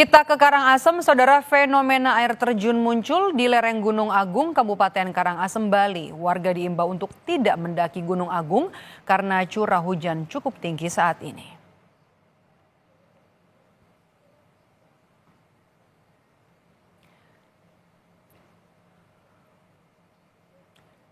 Kita ke Karangasem, saudara, fenomena air terjun muncul di lereng Gunung Agung, Kabupaten Karangasem, Bali. Warga diimbau untuk tidak mendaki Gunung Agung karena curah hujan cukup tinggi saat ini.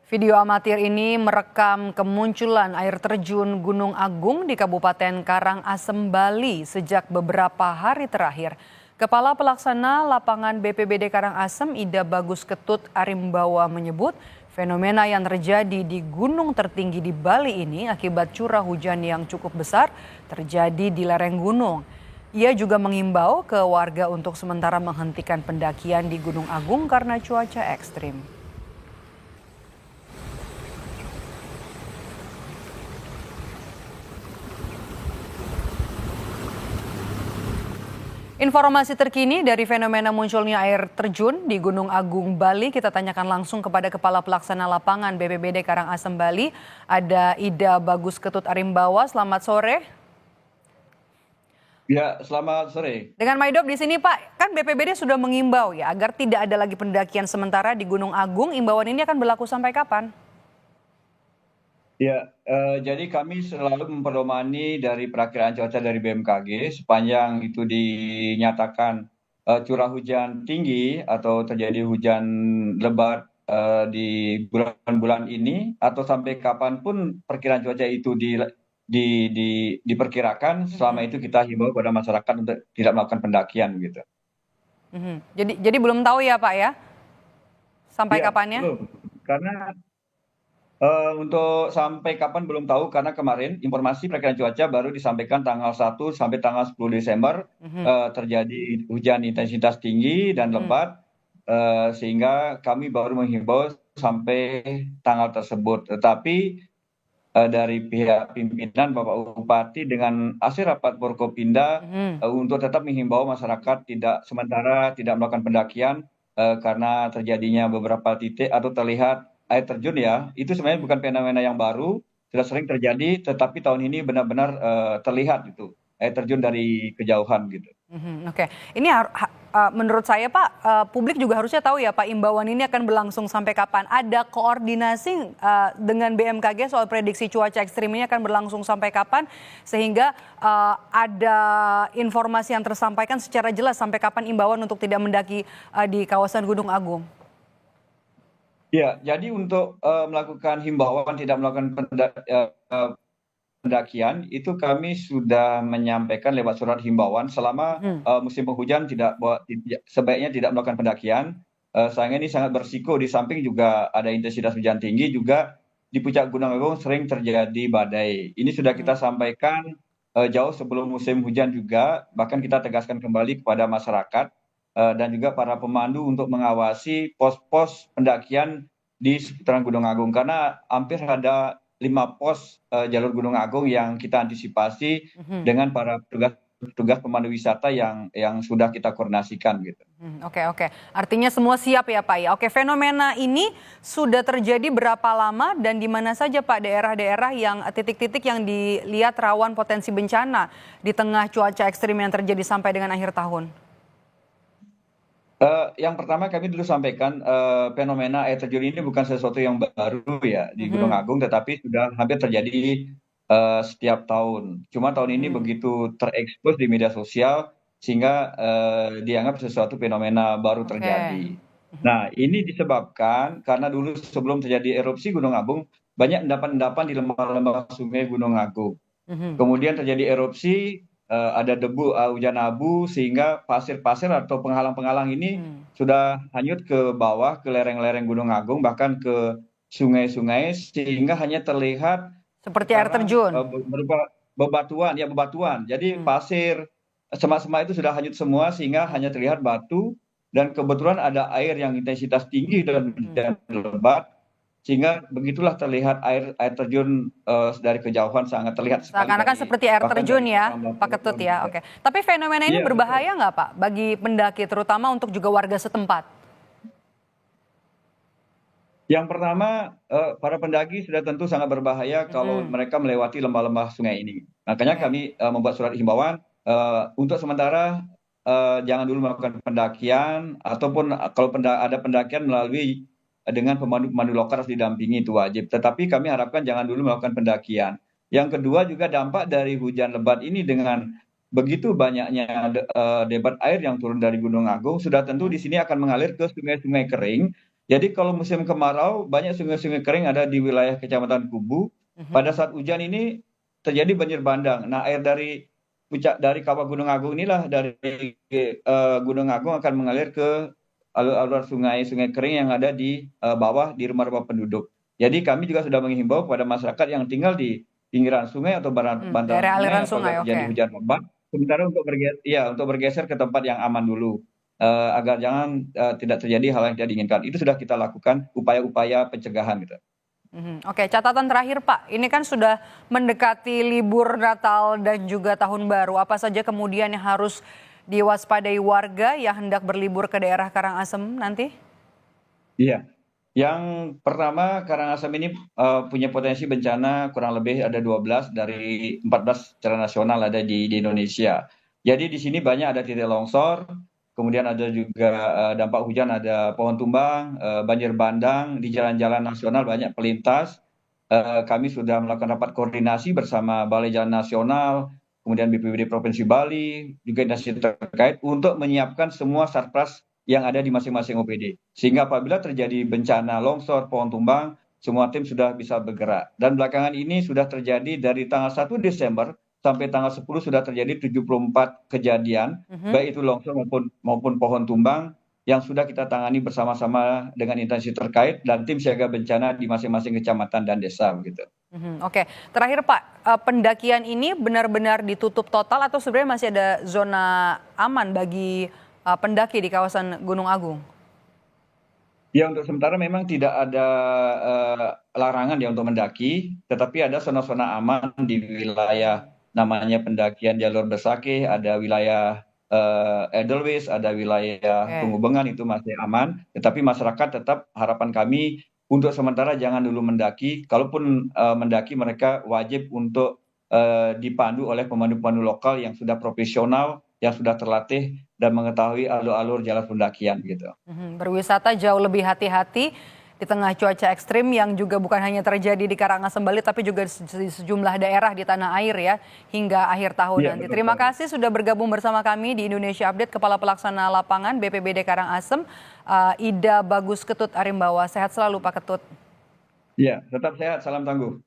Video amatir ini merekam kemunculan air terjun Gunung Agung di Kabupaten Karangasem, Bali sejak beberapa hari terakhir. Kepala Pelaksana Lapangan BPBD Karangasem, Ida Bagus Ketut Arimbawa menyebut fenomena yang terjadi di gunung tertinggi di Bali ini akibat curah hujan yang cukup besar terjadi di lereng gunung. Ia juga mengimbau ke warga untuk sementara menghentikan pendakian di Gunung Agung karena cuaca ekstrim. Informasi terkini dari fenomena munculnya air terjun di Gunung Agung, Bali, kita tanyakan langsung kepada Kepala Pelaksana Lapangan BPBD Karangasem, Bali, ada Ida Bagus Ketut Arimbawa. Selamat sore. Ya, selamat sore. Dengan Maidop di sini, Pak, kan BPBD sudah mengimbau ya agar tidak ada lagi pendakian sementara di Gunung Agung. Imbauan ini akan berlaku sampai kapan? Ya, jadi kami selalu memperdomani dari perakiraan cuaca dari BMKG sepanjang itu dinyatakan curah hujan tinggi atau terjadi hujan lebat di bulan-bulan ini atau sampai kapanpun perkiraan cuaca itu diperkirakan, selama itu kita himbau kepada masyarakat untuk tidak melakukan pendakian gitu. Jadi belum tahu ya, Pak ya, sampai Iya, kapannya? belum. Karena untuk sampai kapan belum tahu, karena kemarin informasi perakiraan cuaca baru disampaikan tanggal 1 sampai tanggal 10 Desember terjadi hujan intensitas tinggi dan lebat, sehingga kami baru menghimbau sampai tanggal tersebut. Tetapi dari pihak pimpinan Bapak Bupati dengan hasil rapat Forkopimda untuk tetap menghimbau masyarakat sementara tidak melakukan pendakian karena terjadinya beberapa titik atau terlihat air terjun, ya. Itu sebenarnya bukan fenomena yang baru, sudah sering terjadi, tetapi tahun ini benar-benar terlihat itu air terjun dari kejauhan gitu. Oke, ini menurut saya, Pak, publik juga harusnya tahu ya, Pak, imbauan ini akan berlangsung sampai kapan. Ada koordinasi dengan BMKG soal prediksi cuaca ekstrim ini akan berlangsung sampai kapan, sehingga ada informasi yang tersampaikan secara jelas sampai kapan imbauan untuk tidak mendaki di kawasan Gunung Agung. Ya, jadi untuk melakukan himbauan tidak melakukan pendakian itu kami sudah menyampaikan lewat surat himbauan selama musim penghujan sebaiknya tidak melakukan pendakian. Sayangnya ini sangat berisiko, di samping juga ada intensitas hujan tinggi, juga di puncak Gunung Agung sering terjadi badai. Ini sudah kita sampaikan jauh sebelum musim hujan juga, bahkan kita tegaskan kembali kepada masyarakat dan juga para pemandu untuk mengawasi pos-pos pendakian di seputaran Gunung Agung, karena hampir ada 5 pos jalur Gunung Agung yang kita antisipasi dengan para petugas pemandu wisata yang sudah kita koordinasikan gitu. Oke. Artinya semua siap ya, Pak ya. Oke, fenomena ini sudah terjadi berapa lama dan di mana saja, Pak, daerah-daerah yang titik-titik yang dilihat rawan potensi bencana di tengah cuaca ekstrim yang terjadi sampai dengan akhir tahun? Yang pertama kami dulu sampaikan fenomena air terjun ini bukan sesuatu yang baru ya di Gunung Agung, tetapi sudah hampir terjadi setiap tahun. Cuma tahun ini begitu terekspos di media sosial sehingga dianggap sesuatu fenomena baru Oke. terjadi. Nah, ini disebabkan karena dulu sebelum terjadi erupsi Gunung Agung banyak endapan-endapan di lembah-lembah sungai Gunung Agung. Kemudian terjadi erupsi, ada debu, hujan abu, sehingga pasir-pasir atau penghalang-penghalang ini sudah hanyut ke bawah, ke lereng-lereng Gunung Agung, bahkan ke sungai-sungai, sehingga hanya terlihat Seperti air sekarang terjun. berupa bebatuan. Jadi pasir, semak-semak itu sudah hanyut semua, sehingga hanya terlihat batu, dan kebetulan ada air yang intensitas tinggi dan hujan lebat, sehingga begitulah terlihat air terjun dari kejauhan, sangat terlihat sekali Seakan-akan dari seperti air bahkan terjun dari ya, papan Pak Ketut telepon ya. juga. Oke. Tapi fenomena ini Iya, betul. berbahaya nggak, Pak, bagi pendaki, terutama untuk juga warga setempat? Yang pertama, para pendaki sudah tentu sangat berbahaya kalau mereka melewati lembah-lembah sungai ini. Makanya Oke. kami membuat surat himbauan untuk sementara jangan dulu melakukan pendakian ataupun kalau ada pendakian melalui dengan pemandu lokal harus didampingi itu wajib. Tetapi kami harapkan jangan dulu melakukan pendakian. Yang kedua juga dampak dari hujan lebat ini dengan begitu banyaknya debit air yang turun dari Gunung Agung sudah tentu di sini akan mengalir ke sungai-sungai kering. Jadi kalau musim kemarau banyak sungai-sungai kering ada di wilayah Kecamatan Kubu. Pada saat hujan ini terjadi banjir bandang. Nah, air dari kawah Gunung Agung inilah dari Gunung Agung akan mengalir ke alur-alur sungai-sungai kering yang ada di bawah di rumah-rumah penduduk. Jadi kami juga sudah menghimbau kepada masyarakat yang tinggal di pinggiran sungai atau bantaran Daerah sungai aliran apabila sungai, terjadi oke. hujan lebat, sementara untuk bergeser ke tempat yang aman dulu. Agar jangan tidak terjadi hal yang tidak diinginkan. Itu sudah kita lakukan upaya-upaya pencegahan gitu. Oke, catatan terakhir Pak, ini kan sudah mendekati libur Natal dan juga Tahun Baru. Apa saja kemudian yang harus diwaspadai warga yang hendak berlibur ke daerah Karangasem nanti? Iya. Yang pertama, Karangasem ini punya potensi bencana kurang lebih ada 12 dari 14 secara nasional ada di Indonesia. Jadi di sini banyak ada titik longsor, kemudian ada juga dampak hujan, ada pohon tumbang, banjir bandang, di jalan-jalan nasional banyak pelintas. Kami sudah melakukan rapat koordinasi bersama Balai Jalan Nasional, kemudian BPBD Provinsi Bali, juga instansi terkait untuk menyiapkan semua sarpras yang ada di masing-masing OPD. Sehingga apabila terjadi bencana longsor, pohon tumbang, semua tim sudah bisa bergerak. Dan belakangan ini sudah terjadi dari tanggal 1 Desember sampai tanggal 10 sudah terjadi 74 kejadian, baik itu longsor maupun pohon tumbang yang sudah kita tangani bersama-sama dengan instansi terkait dan tim siaga bencana di masing-masing kecamatan dan desa begitu. Oke, terakhir Pak, pendakian ini benar-benar ditutup total atau sebenarnya masih ada zona aman bagi pendaki di kawasan Gunung Agung? Ya, untuk sementara memang tidak ada larangan ya untuk mendaki, tetapi ada zona-zona aman di wilayah namanya pendakian jalur Besakih, ada wilayah Edelweiss, ada wilayah Oke. Tunggubengan itu masih aman, tetapi masyarakat tetap harapan kami untuk sementara jangan dulu mendaki. Kalaupun mendaki mereka wajib untuk dipandu oleh pemandu-pemandu lokal yang sudah profesional, yang sudah terlatih dan mengetahui alur-alur jalan pendakian gitu. Berwisata jauh lebih hati-hati di tengah cuaca ekstrim yang juga bukan hanya terjadi di Karangasem Bali tapi juga di sejumlah daerah di tanah air ya hingga akhir tahun Iya, nanti. betul Terima sekali. kasih sudah bergabung bersama kami di Indonesia Update Kepala Pelaksana Lapangan BPBD Karangasem, Ida Bagus Ketut Arimbawa. Sehat selalu Pak Ketut. Iya, tetap sehat, salam tangguh.